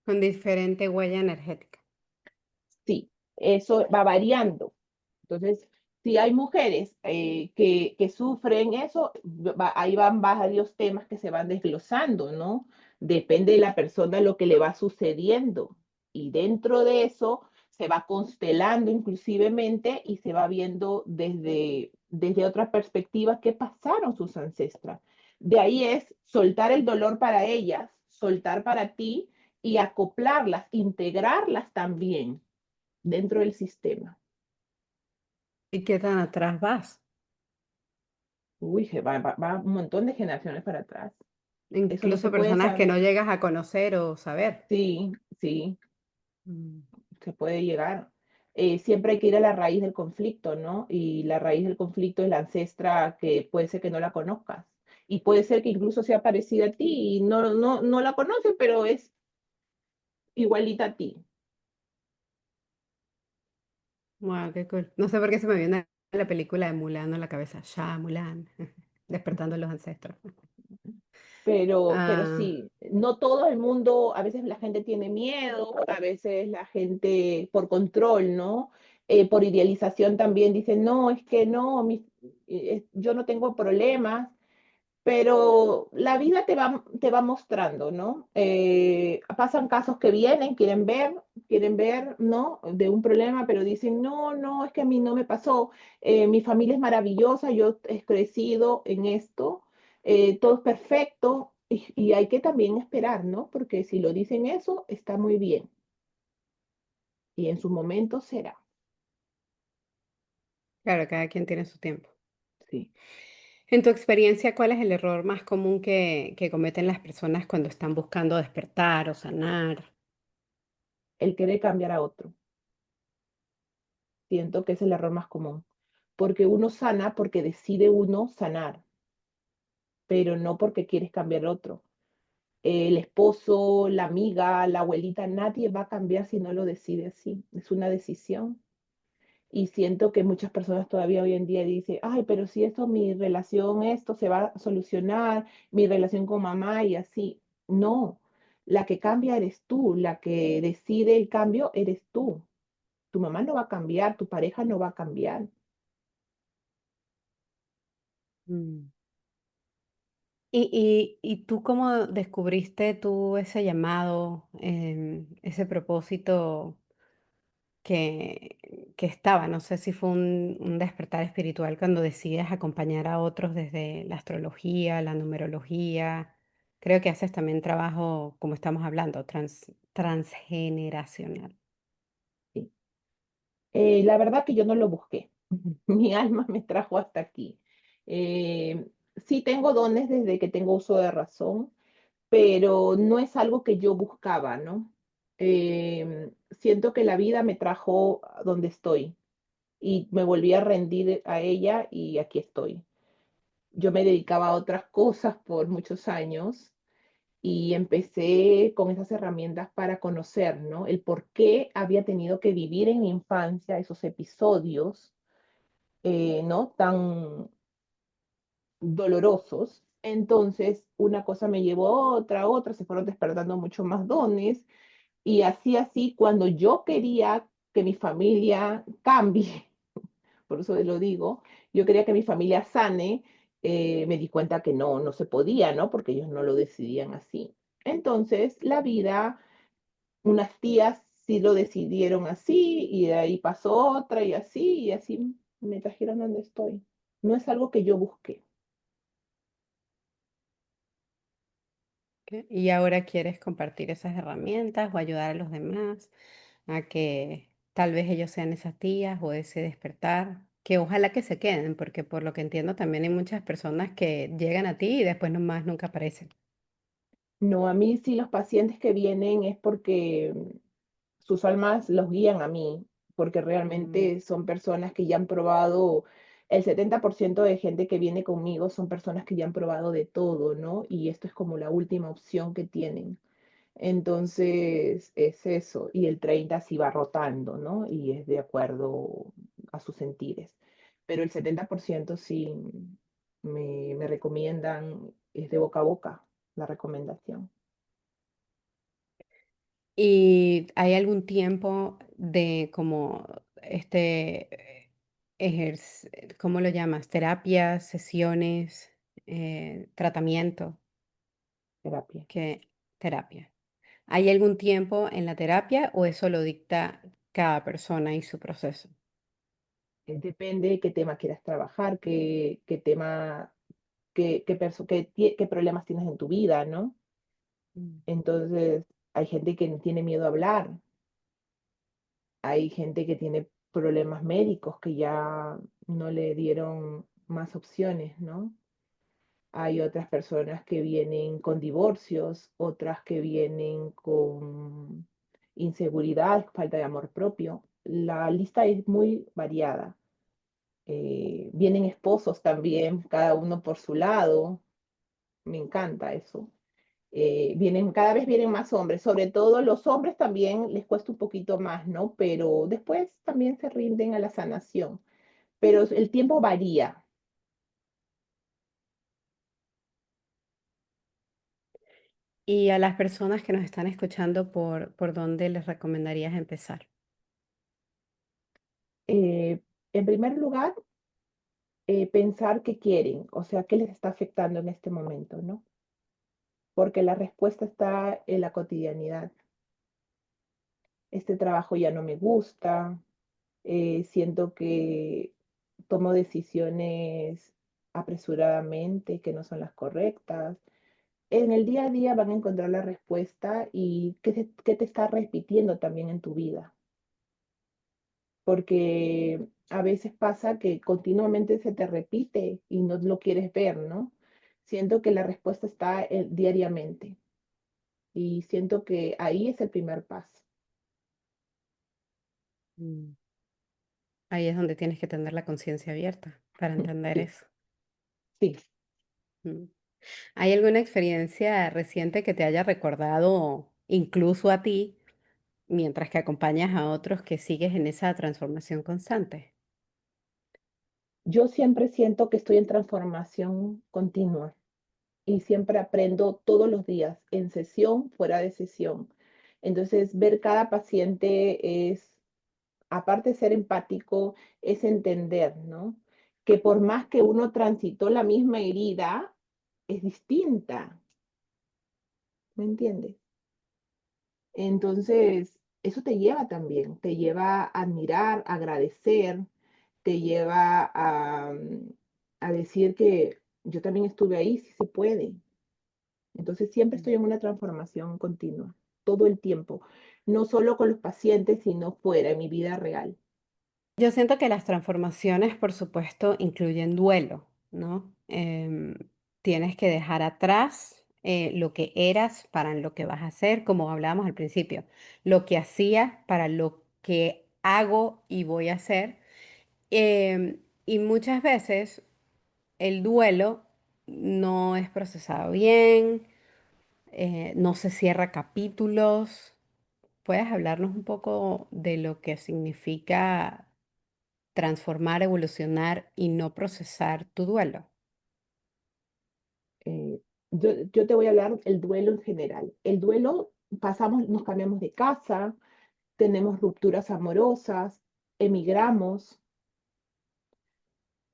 S1: Con diferente huella energética.
S2: Sí, eso va variando. Entonces, si hay mujeres que sufren eso, ahí van varios temas que se van desglosando, ¿no? Depende de la persona lo que le va sucediendo. Y dentro de eso se va constelando inclusivemente y se va viendo desde otra perspectiva qué pasaron sus ancestras. De ahí es soltar el dolor para ellas, soltar para ti y acoplarlas, integrarlas también dentro del sistema.
S1: ¿Y qué tan atrás vas?
S2: Uy, va un montón de generaciones para atrás. Eso no se
S1: Incluso
S2: puede
S1: personas que no
S2: saber.
S1: llegas a conocer o saber.
S2: Sí, sí,
S1: Mm.
S2: se puede llegar. Siempre hay que ir a la raíz del conflicto, ¿no? Y la raíz del conflicto es la ancestra que puede ser que no la conozcas. Y puede ser que incluso sea parecida a ti y no la conoces, pero es igualita a ti.
S1: Wow, qué cool. No sé por qué se me viene la película de Mulan a la cabeza. Shah Mulan, despertando a los ancestros.
S2: Pero
S1: Ah,
S2: sí, no todo el mundo, a veces la gente tiene miedo, a veces la gente por control, ¿no? Por idealización también dice, no, es que no, yo no tengo problemas, pero la vida te va mostrando, ¿no? Pasan casos que vienen, quieren ver, ¿no? De un problema, pero dicen, no, es que a mí no me pasó, mi familia es maravillosa, yo he crecido en esto, todo es perfecto y hay que también esperar, ¿no? Porque si lo dicen eso, está muy bien y en su momento será.
S1: Claro, cada quien tiene su tiempo.
S2: Sí.
S1: En tu experiencia, ¿cuál es el error más común que cometen las personas cuando están buscando despertar o sanar?
S2: El querer cambiar a otro. Siento que es el error más común, porque uno sana porque decide uno sanar, pero no porque quieres cambiar al otro. El esposo, la amiga, la abuelita, nadie va a cambiar si no lo decide así. Es una decisión. Y siento que muchas personas todavía hoy en día dicen, ay, pero si esto, mi relación, esto se va a solucionar, mi relación con mamá y así. No, la que cambia eres tú, la que decide el cambio eres tú. Tu mamá no va a cambiar, tu pareja no va a cambiar.
S1: Mm. ¿Y tú cómo descubriste tú ese llamado, ese propósito que estaba? No sé si fue un despertar espiritual cuando decides acompañar a otros desde la astrología, la numerología. Creo que haces también trabajo, como estamos hablando, transgeneracional.
S2: Sí. La verdad que yo no lo busqué. Mi alma me trajo hasta aquí. Eh, sí tengo dones desde que tengo uso de razón, pero no es algo que yo buscaba, ¿no? Siento que la vida me trajo a donde estoy y me volví a rendir a ella y aquí estoy. Yo me dedicaba a otras cosas por muchos años y empecé con esas herramientas para conocer, ¿no? El por qué había tenido que vivir en mi infancia esos episodios, ¿no? Tan dolorosos. Entonces, una cosa me llevó a otra, se fueron despertando mucho más dones y así, así, cuando yo quería que mi familia cambie, por eso lo digo, yo quería que mi familia sane, me di cuenta que no, no se podía, ¿no? Porque ellos no lo decidían así. Entonces, la vida, unas tías sí lo decidieron así, y de ahí pasó otra, y así me trajeron donde estoy. No es algo que yo busqué.
S1: ¿Y ahora quieres compartir esas herramientas o ayudar a los demás a que tal vez ellos sean esas tías o ese despertar? Que ojalá que se queden, porque por lo que entiendo también hay muchas personas que llegan a ti y después nomás nunca aparecen.
S2: No, a mí sí los pacientes que vienen es porque sus almas los guían a mí, porque
S1: Mm.
S2: realmente son personas que ya han probado, el 70% de gente que viene conmigo son personas que ya han probado de todo, ¿no? Y esto es como la última opción que tienen. Entonces, es eso, y el 30 sí va rotando, ¿no? Y es de acuerdo a sus sentires. Pero el 70% sí me recomiendan, es de boca a boca la recomendación.
S1: ¿Y hay algún tiempo de como ¿cómo lo llamas? Terapias, sesiones, tratamiento,
S2: Terapia.
S1: que terapia. ¿Hay algún tiempo en la terapia o eso lo dicta cada persona y su proceso?
S2: Depende qué tema quieras trabajar, qué tema, qué problemas tienes en tu vida, ¿no?
S1: Mm.
S2: Entonces, hay gente que tiene miedo a hablar, hay gente que tiene problemas médicos que ya no le dieron más opciones, ¿no? Hay otras personas que vienen con divorcios, otras que vienen con inseguridad, falta de amor propio. La lista es muy variada. Vienen esposos también, cada uno por su lado. Me encanta eso. Cada vez vienen más hombres, sobre todo los hombres también les cuesta un poquito más, ¿no? Pero después también se rinden a la sanación. Pero el tiempo varía.
S1: Y a las personas que nos están escuchando, ¿por dónde les recomendarías empezar?
S2: Eh, en primer lugar, pensar qué quieren, o sea, qué les está afectando en este momento, ¿no? Porque la respuesta está en la cotidianidad. Este trabajo ya no me gusta, siento que tomo decisiones apresuradamente, que no son las correctas. En el día a día van a encontrar la respuesta y qué te está repitiendo también en tu vida. Porque a veces pasa que continuamente se te repite y no lo quieres ver, ¿no? Siento que la respuesta está diariamente y siento que ahí es el primer paso.
S1: Mm. Ahí es donde tienes que tener la conciencia abierta para entender
S2: Sí,
S1: eso.
S2: sí.
S1: Mm. ¿Hay alguna experiencia reciente que te haya recordado, incluso a ti, mientras que acompañas a otros que sigues en esa transformación constante?
S2: Yo siempre siento que estoy en transformación continua y siempre aprendo todos los días, en sesión, fuera de sesión. Entonces, ver cada paciente es, aparte de ser empático, es entender, ¿no? Que por más que uno transitó la misma herida, es distinta, ¿me entiendes? Entonces, eso te lleva también, te lleva a admirar, a agradecer, te lleva a decir que yo también estuve ahí, sí se puede. Entonces, siempre
S1: Mm.
S2: estoy en una transformación continua, todo el tiempo, no solo con los pacientes, sino fuera, en mi vida real.
S1: Yo siento que las transformaciones, por supuesto, incluyen duelo, ¿no? Tienes que dejar atrás lo que eras para lo que vas a hacer, como hablábamos al principio, lo que hacía para lo que hago y voy a hacer. Y muchas veces el duelo no es procesado bien, no se cierra capítulos. ¿Puedes hablarnos un poco de lo que significa transformar, evolucionar y no procesar tu duelo?
S2: Eh, yo te voy a hablar el duelo en general. El duelo, pasamos, nos cambiamos de casa, tenemos rupturas amorosas, emigramos,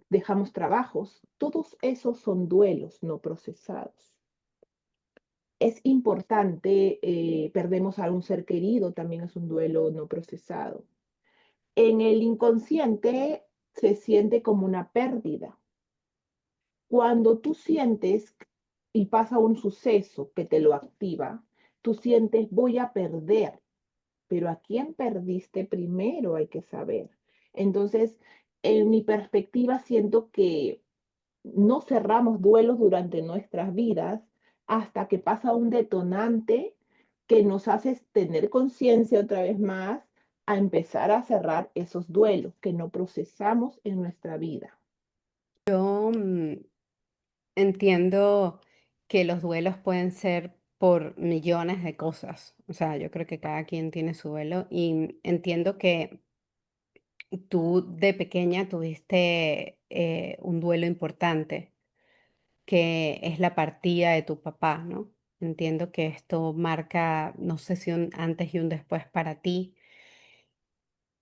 S2: dejamos trabajos. Todos esos son duelos no procesados. Es importante, perdemos a un ser querido, también es un duelo no procesado. En el inconsciente se siente como una pérdida. Cuando tú sientes y pasa un suceso que te lo activa, tú sientes voy a perder, pero ¿a quién perdiste primero? Hay que saber. Entonces, en mi perspectiva, siento que no cerramos duelos durante nuestras vidas hasta que pasa un detonante que nos hace tener conciencia otra vez más a empezar a cerrar esos duelos que no procesamos en nuestra vida.
S1: Yo entiendo que los duelos pueden ser por millones de cosas. O sea, yo creo que cada quien tiene su duelo y entiendo que tú de pequeña tuviste un duelo importante, que es la partida de tu papá, ¿no? Entiendo que esto marca, no sé si un antes y un después para ti.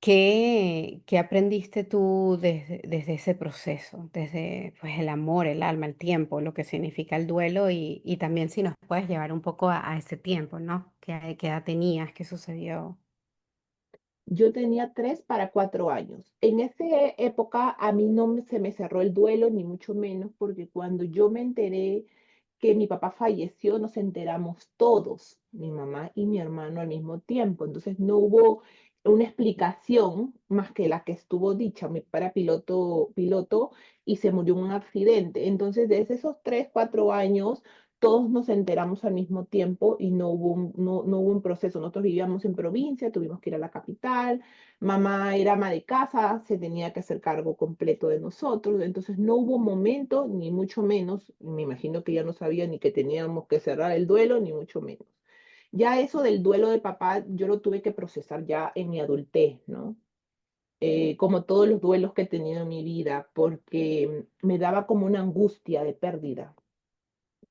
S1: ¿Qué aprendiste tú desde ese proceso? Desde, pues, el amor, el alma, el tiempo, lo que significa el duelo y también si nos puedes llevar un poco a ese tiempo, ¿no? ¿Qué edad tenías? ¿Qué sucedió?
S2: Yo tenía 3 para 4 años. En esa época a mí no se me cerró el duelo, ni mucho menos, porque cuando yo me enteré que mi papá falleció, nos enteramos todos, mi mamá y mi hermano al mismo tiempo. Entonces no hubo una explicación más que la que estuvo dicha. Mi papá era piloto y se murió en un accidente. Entonces desde esos 3, 4 años todos nos enteramos al mismo tiempo y no hubo un proceso. Nosotros vivíamos en provincia, tuvimos que ir a la capital, mamá era ama de casa, se tenía que hacer cargo completo de nosotros, entonces no hubo momento, ni mucho menos, me imagino que ya no sabía ni que teníamos que cerrar el duelo, ni mucho menos. Ya eso del duelo de papá, yo lo tuve que procesar ya en mi adultez, ¿no? Como todos los duelos que he tenido en mi vida, porque me daba como una angustia de pérdida.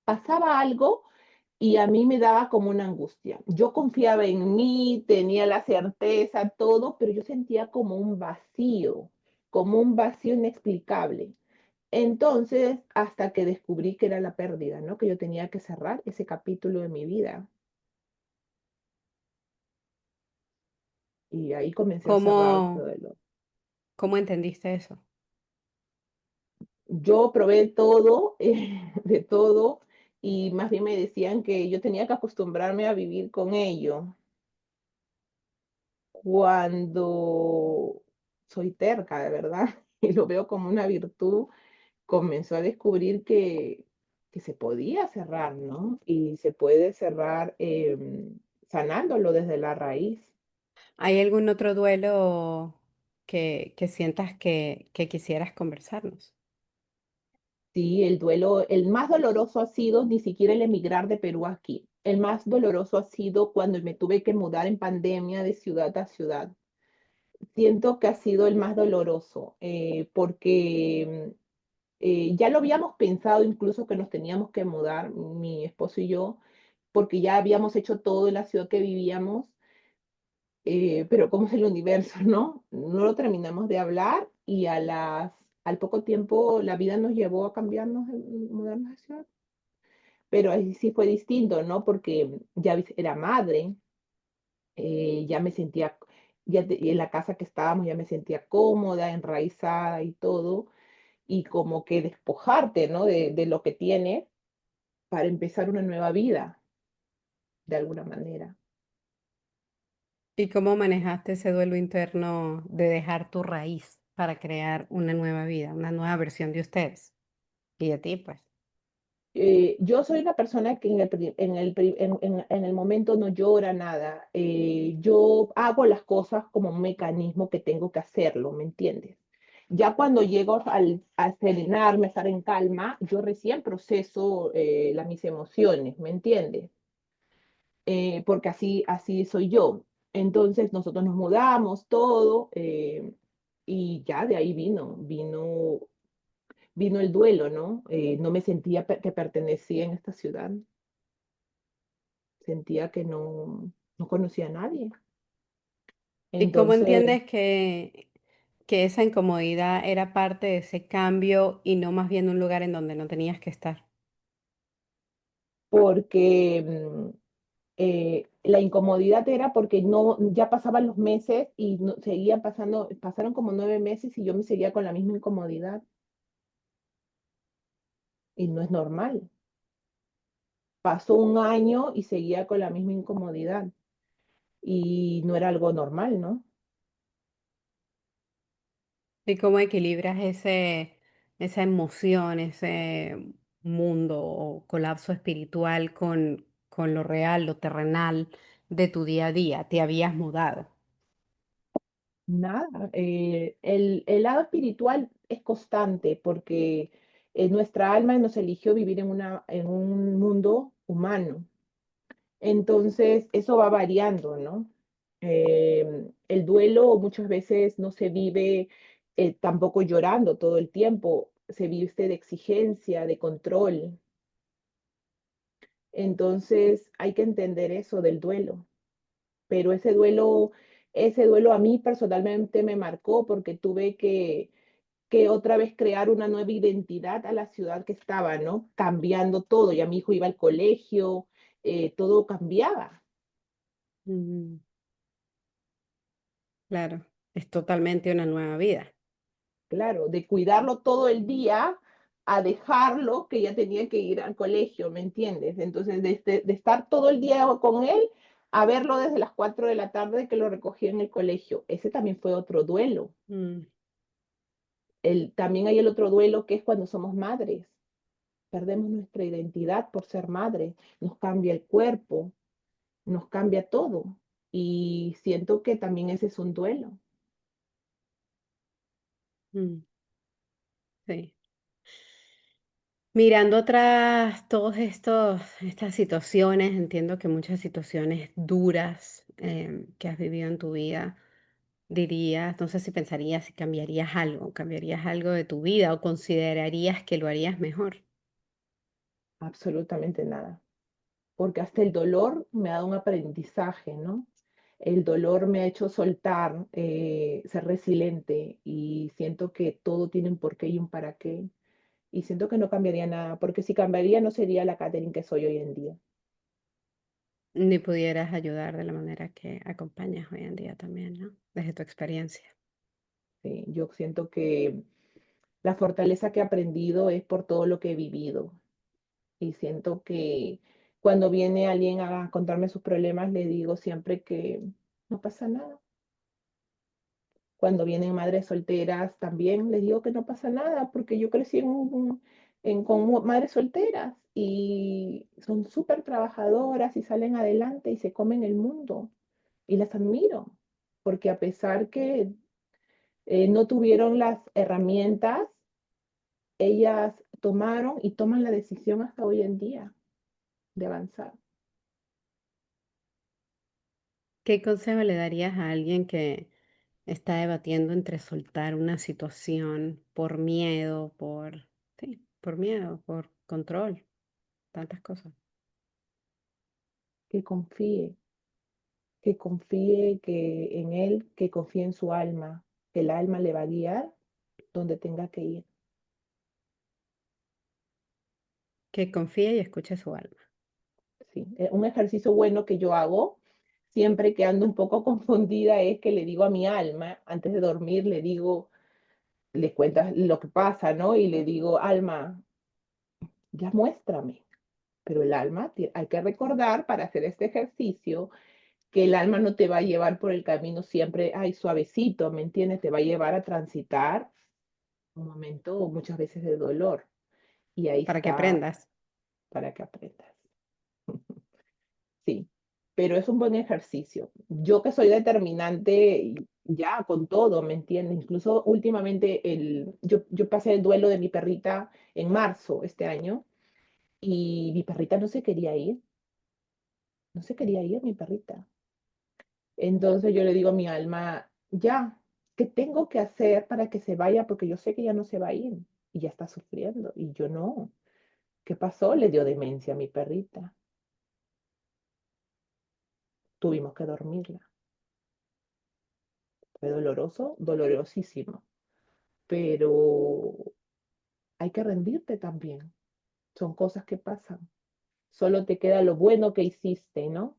S2: Pasaba algo y a mí me daba como una angustia. Yo confiaba en mí, tenía la certeza, todo, pero yo sentía como un vacío inexplicable. Entonces, hasta que descubrí que era la pérdida, ¿no? Que yo tenía que cerrar ese capítulo de mi vida. Y ahí comencé a cerrar todo
S1: ¿Cómo,
S2: el...
S1: cómo entendiste eso?
S2: Yo probé todo, de todo, y más bien me decían que yo tenía que acostumbrarme a vivir con ello. Cuando soy terca, de verdad, y lo veo como una virtud, comenzó a descubrir que se podía cerrar, ¿no? Y se puede cerrar sanándolo desde la raíz.
S1: ¿Hay algún otro duelo que sientas que quisieras conversarnos?
S2: Sí, el duelo, el más doloroso ha sido ni siquiera el emigrar de Perú aquí. El más doloroso ha sido cuando me tuve que mudar en pandemia de ciudad a ciudad. Siento que ha sido el más doloroso porque ya lo habíamos pensado incluso que nos teníamos que mudar, mi esposo y yo, porque ya habíamos hecho todo en la ciudad que vivíamos, pero como es el universo, ¿no? No lo terminamos de hablar y al poco tiempo la vida nos llevó a cambiarnos, mudarnos de ciudad. Pero ahí sí fue distinto, ¿no? Porque ya era madre, ya me sentía, en la casa que estábamos ya me sentía cómoda, enraizada y todo, y como que despojarte, ¿no? De lo que tienes para empezar una nueva vida, de alguna manera.
S1: ¿Y cómo manejaste ese duelo interno de dejar tu raíz para crear una nueva vida, una nueva versión de ustedes y de ti, pues?
S2: Yo soy una persona que en el momento no llora nada. Yo hago las cosas como un mecanismo que tengo que hacerlo, ¿me entiendes? Ya cuando llego a serenarme, a estar en calma, yo recién proceso mis emociones, ¿me entiendes? Porque así soy yo. Entonces nosotros nos mudamos, todo, y ya de ahí vino el duelo, ¿no? No me sentía que pertenecía en esta ciudad, sentía que no conocía a nadie.
S1: ¿Y cómo
S2: Entonces,
S1: entiendes que esa incomodidad era parte de ese cambio y no más bien un lugar en donde no tenías que estar?
S2: porque la incomodidad era porque no, ya pasaban los meses y seguían pasando, pasaron como 9 meses y yo me seguía con la misma incomodidad y no es normal. Pasó un año y seguía con la misma incomodidad y no era algo normal, ¿no?
S1: ¿Y cómo equilibras esa emoción, ese mundo o colapso espiritual con lo real, lo terrenal de tu día a día? Te habías mudado.
S2: Nada, el lado espiritual es constante porque nuestra alma nos eligió vivir en un mundo humano. Entonces, eso va variando, ¿no? El duelo muchas veces no se vive tampoco llorando todo el tiempo, se vive de exigencia, de control. Entonces, hay que entender eso del duelo. Pero ese duelo a mí personalmente me marcó porque tuve que otra vez crear una nueva identidad a la ciudad que estaba, ¿no? Cambiando todo, ya mi hijo iba al colegio, todo cambiaba,
S1: Mm, claro, es totalmente una nueva vida.
S2: claro, de cuidarlo todo el día a dejarlo que ya tenía que ir al colegio, ¿me entiendes? Entonces, de estar todo el día con él a verlo desde las 4 de la tarde que lo recogí en el colegio. Ese también fue otro duelo.
S1: Mm,
S2: También hay el otro duelo que es cuando somos madres. Perdemos nuestra identidad por ser madre, nos cambia el cuerpo, nos cambia todo. Y siento que también ese es un duelo.
S1: mm, sí. Mirando atrás todos estas situaciones, entiendo que muchas situaciones duras que has vivido en tu vida, dirías, no sé si pensarías si cambiarías algo de tu vida o considerarías que lo harías mejor.
S2: Absolutamente nada. Porque hasta el dolor me ha dado un aprendizaje, ¿no? El dolor me ha hecho soltar, ser resiliente y siento que todo tiene un porqué y un para qué. Y siento que no cambiaría nada, porque si cambiaría no sería la Catherine que soy hoy en día.
S1: Ni pudieras ayudar de la manera que acompañas hoy en día también, ¿no? Desde tu experiencia.
S2: ¿Sí? Yo siento que la fortaleza que he aprendido es por todo lo que he vivido. Y siento que cuando viene alguien a contarme sus problemas, le digo siempre que no pasa nada, Cuando vienen madres solteras, también les digo que no pasa nada, porque yo crecí con madres solteras y son súper trabajadoras y salen adelante y se comen el mundo. Y las admiro, porque a pesar que no tuvieron las herramientas, ellas tomaron y toman la decisión hasta hoy en día de avanzar.
S1: ¿Qué consejo le darías a alguien que está debatiendo entre soltar una situación por miedo, sí, por miedo, por control, tantas cosas?
S2: Que confíe en él, que confíe en su alma, que el alma le va a guiar donde tenga que ir.
S1: Que confíe y escuche su alma.
S2: Sí, un ejercicio bueno que yo hago siempre que ando un poco confundida es que le digo a mi alma, antes de dormir, le digo, le cuentas lo que pasa, ¿no? Y le digo, alma, ya muéstrame. Pero el alma, hay que recordar para hacer este ejercicio que el alma no te va a llevar por el camino siempre, ay, suavecito, ¿me entiendes? Te va a llevar a transitar un momento muchas veces de dolor. Y ahí
S1: Para que
S2: está
S1: aprendas.
S2: para que aprendas. Sí, pero es un buen ejercicio. Yo que soy determinante ya con todo, ¿me entiendes? Incluso últimamente yo pasé el duelo de mi perrita en marzo este año y mi perrita no se quería ir, no se quería ir mi perrita. Entonces yo le digo a mi alma, ya, ¿qué tengo que hacer para que se vaya? Porque yo sé que ya no se va a ir y ya está sufriendo y yo no. ¿Qué pasó? Le dio demencia a mi perrita. Tuvimos que dormirla. Fue doloroso, dolorosísimo, pero hay que rendirte también. Son cosas que pasan. Solo te queda lo bueno que hiciste, ¿no?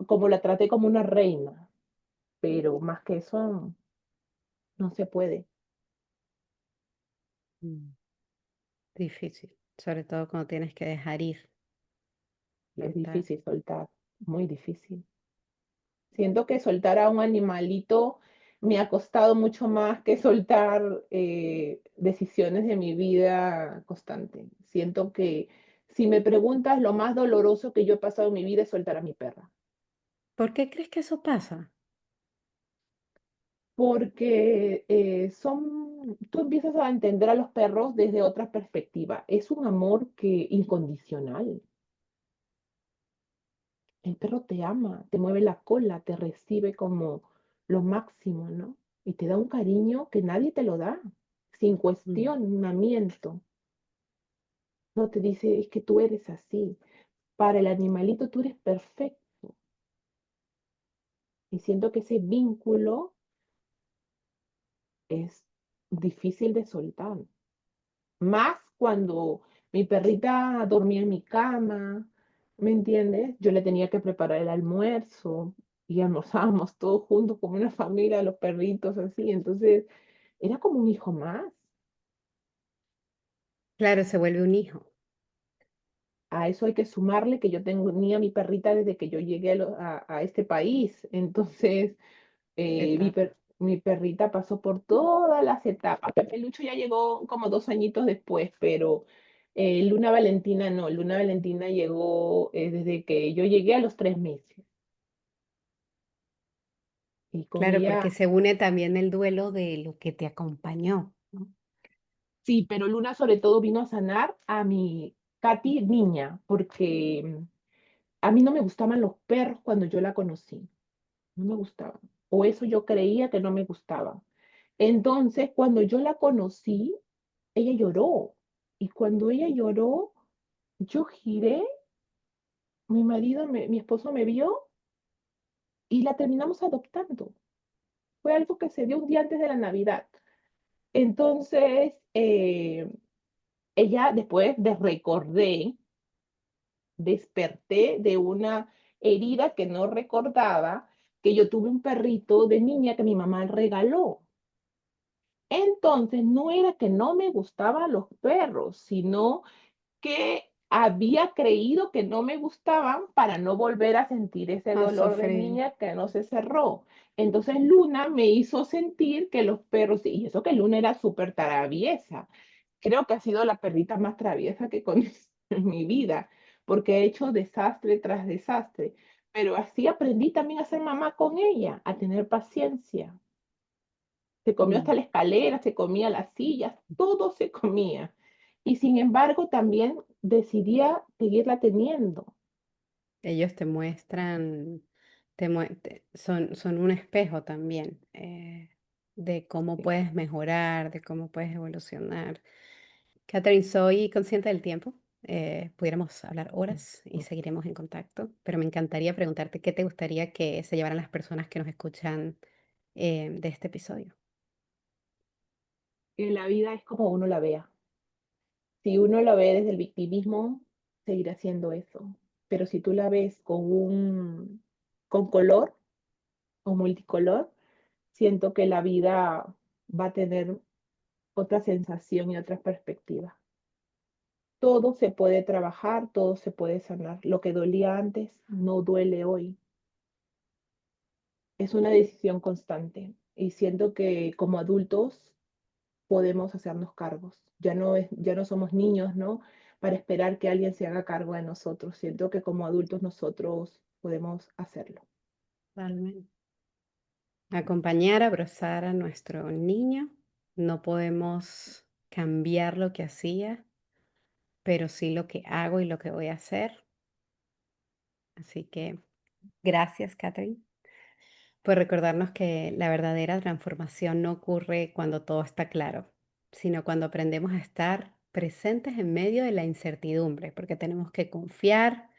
S2: Como la traté como una reina, pero más que eso no se puede.
S1: Mm, Difícil, sobre todo cuando tienes que dejar ir,
S2: Es
S1: soltar.
S2: difícil soltar, muy difícil. Siento que soltar a un animalito me ha costado mucho más que soltar decisiones de mi vida constante. Siento que si me preguntas, lo más doloroso que yo he pasado en mi vida es soltar a mi perra.
S1: ¿Por qué crees que eso pasa?
S2: Porque tú empiezas a entender a los perros desde otra perspectiva. Es un amor que incondicional. El perro te ama, te mueve la cola, te recibe como lo máximo, ¿no? Y te da un cariño que nadie te lo da, sin
S1: Mm,
S2: cuestionamiento. No te dice, es que tú eres así. Para el animalito tú eres perfecto. Y siento que ese vínculo es difícil de soltar. Más cuando mi perrita dormía en mi cama, ¿me entiendes? Yo le tenía que preparar el almuerzo y almorzábamos todos juntos como una familia, los perritos así. Entonces, era como un hijo más.
S1: Claro, se vuelve un hijo.
S2: A eso hay que sumarle que yo tenía mi perrita desde que yo llegué a este país. Entonces,
S1: Etapa.
S2: mi perrita pasó por todas las etapas. Pepe Lucho ya llegó como 2 añitos después, pero Luna Valentina no. Luna Valentina llegó desde que yo llegué a los 3 meses. Y con
S1: Claro,
S2: ella,
S1: porque se une también el duelo de lo que te acompañó, ¿no?
S2: sí, pero Luna sobre todo vino a sanar a mi Katy niña, porque a mí no me gustaban los perros cuando yo la conocí. No me gustaban. O eso yo creía que no me gustaban. Entonces, cuando yo la conocí, ella lloró. Y cuando ella lloró, yo giré, mi esposo me vio y la terminamos adoptando. Fue algo que se dio un día antes de la Navidad. Entonces, ella después de recordé, desperté de una herida que no recordaba, que yo tuve un perrito de niña que mi mamá regaló. Entonces, no era que no me gustaban los perros, sino que había creído que no me gustaban para no volver a sentir ese
S1: A
S2: dolor de
S1: sufrir.
S2: niña que no se cerró. Entonces Luna me hizo sentir que los perros, y eso que Luna era súper traviesa, creo que ha sido la perrita más traviesa que conocí en mi vida, porque he hecho desastre tras desastre, pero así aprendí también a ser mamá con ella, a tener paciencia. Se comió
S1: Mm.
S2: hasta la escalera, se comía las sillas, todo se comía. Y sin embargo, también decidía seguirla teniendo.
S1: Ellos te muestran, son un espejo también de cómo
S2: Sí,
S1: puedes mejorar, de cómo puedes evolucionar. Catherine, soy consciente del tiempo. Pudiéramos hablar horas y seguiremos en contacto, pero me encantaría preguntarte qué te gustaría que se llevaran las personas que nos escuchan de este episodio.
S2: que la vida es como uno la vea. Si uno la ve desde el victimismo, seguirá haciendo eso. Pero si tú la ves con color o multicolor, siento que la vida va a tener otra sensación y otra perspectiva. Todo se puede trabajar, todo se puede sanar. Lo que dolía antes no duele hoy. Es una decisión constante y siento que como adultos podemos hacernos cargos. Ya no somos niños, ¿no? Para esperar que alguien se haga cargo de nosotros. Siento que como adultos nosotros podemos hacerlo.
S1: Totalmente. Acompañar, abrazar a nuestro niño. No podemos cambiar lo que hacía, pero sí lo que hago y lo que voy a hacer. Así que gracias, Catherine, por recordarnos que la verdadera transformación no ocurre cuando todo está claro, sino cuando aprendemos a estar presentes en medio de la incertidumbre, porque tenemos que confiar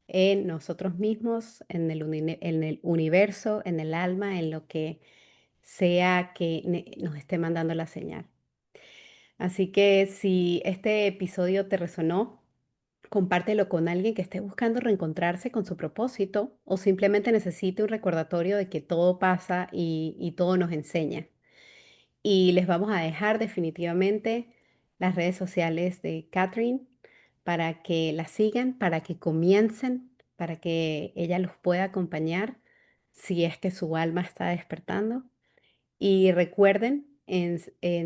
S1: en nosotros mismos, en el universo, en el alma, en lo que sea que nos esté mandando la señal. Así que si este episodio te resonó, compártelo con alguien que esté buscando reencontrarse con su propósito o simplemente necesite un recordatorio de que todo pasa y todo nos enseña. Y les vamos a dejar definitivamente las redes sociales de Catherine para que la sigan, para que comiencen, para que ella los pueda acompañar si es que su alma está despertando. Y recuerden en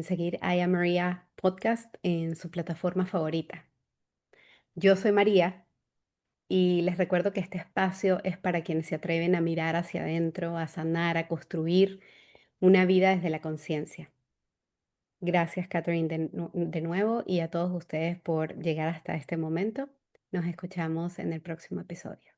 S1: seguir I Am Maria Podcast en su plataforma favorita. Yo soy María y les recuerdo que este espacio es para quienes se atreven a mirar hacia adentro, a sanar, a construir una vida desde la conciencia. Gracias, Catherine, de nuevo y a todos ustedes por llegar hasta este momento. Nos escuchamos en el próximo episodio.